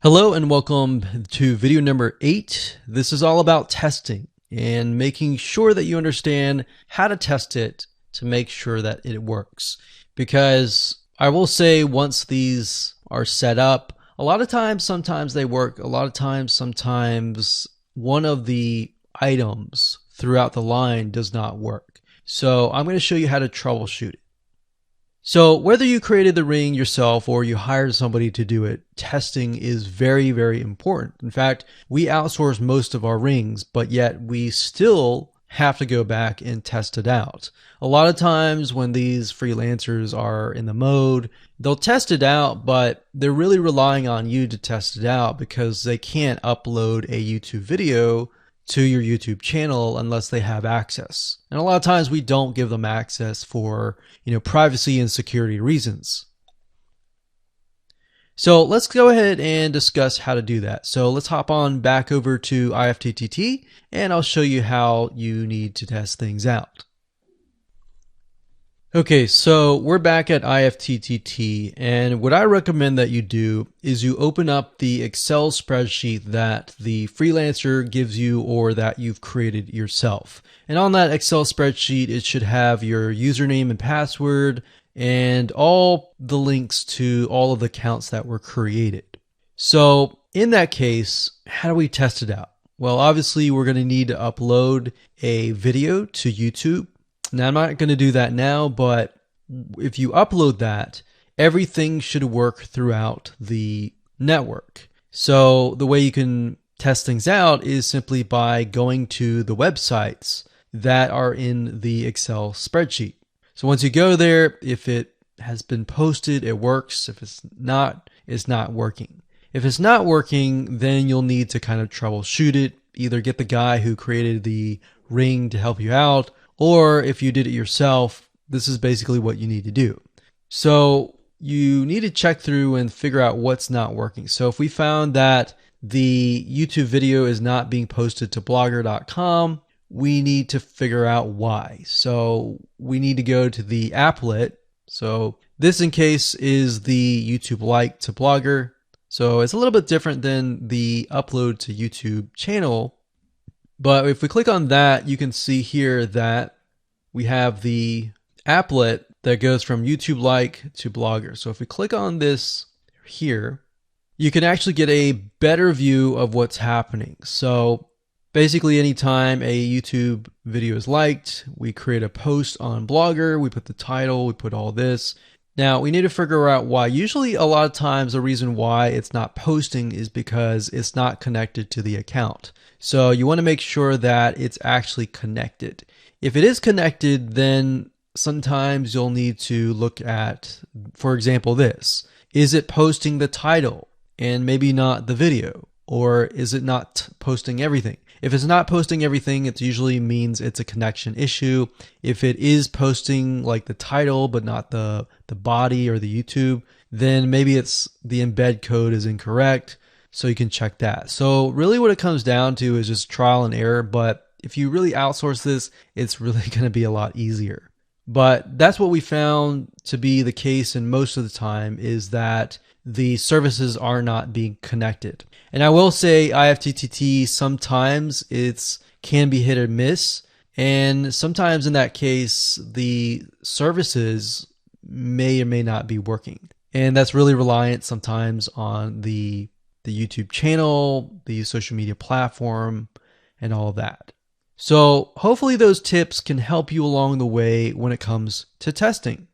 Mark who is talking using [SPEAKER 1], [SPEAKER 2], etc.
[SPEAKER 1] Hello and welcome to video number 8. This is all about testing and making sure that you understand how to test it to make sure that it works. Because I will say once these are set up, a lot of times, sometimes they work. A lot of times, sometimes one of the items throughout the line does not work. So I'm going to show you how to troubleshoot it. So whether you created the ring yourself or you hired somebody to do it, testing is very, very important. In fact, we outsource most of our rings, but yet we still have to go back and test it out. A lot of times when these freelancers are in the mode, they'll test it out, but they're really relying on you to test it out because they can't upload a YouTube video to your YouTube channel unless they have access. And a lot of times we don't give them access for, privacy and security reasons. So let's go ahead and discuss how to do that. So let's hop on back over to IFTTT and I'll show you how you need to test things out. Okay, so we're back at IFTTT, and what I recommend that you do is you open up the Excel spreadsheet that the freelancer gives you or that you've created yourself. And on that Excel spreadsheet, it should have your username and password and all the links to all of the accounts that were created. So in that case, how do we test it out? Well, obviously we're going to need to upload a video to YouTube. Now, I'm not going to do that now, but if you upload that, everything should work throughout the network. So the way you can test things out is simply by going to the websites that are in the Excel spreadsheet. So once you go there, if it has been posted, it works. If it's not working. If it's not working, then you'll need to kind of troubleshoot it, either get the guy who created the ring to help you out, or if you did it yourself, this is basically what you need to do. So you need to check through and figure out what's not working. So if we found that the YouTube video is not being posted to blogger.com, we need to figure out why. So we need to go to the applet. So this in case is the YouTube like to Blogger. So it's a little bit different than the upload to YouTube channel. But if we click on that, you can see here that we have the applet that goes from YouTube like to Blogger. So if we click on this here, you can actually get a better view of what's happening. So basically anytime a YouTube video is liked, we create a post on Blogger, we put the title, we put all this. Now we need to figure out why. Usually a lot of times the reason why it's not posting is because it's not connected to the account. So you want to make sure that it's actually connected. If it is connected, then sometimes you'll need to look at, for example, this. Is it posting the title and maybe not the video? Or is it not posting everything? If it's not posting everything, it usually means it's a connection issue. If it is posting like the title but not the body or the YouTube, then maybe it's the embed code is incorrect. So you can check that. So really what it comes down to is just trial and error. But if you really outsource this, it's really going to be a lot easier. But that's what we found to be the case, and most of the time is that the services are not being connected. And I will say IFTTT sometimes can be hit or miss, and sometimes in that case the services may or may not be working. And that's really reliant sometimes on the YouTube channel, the social media platform, and all of that. So hopefully those tips can help you along the way when it comes to testing.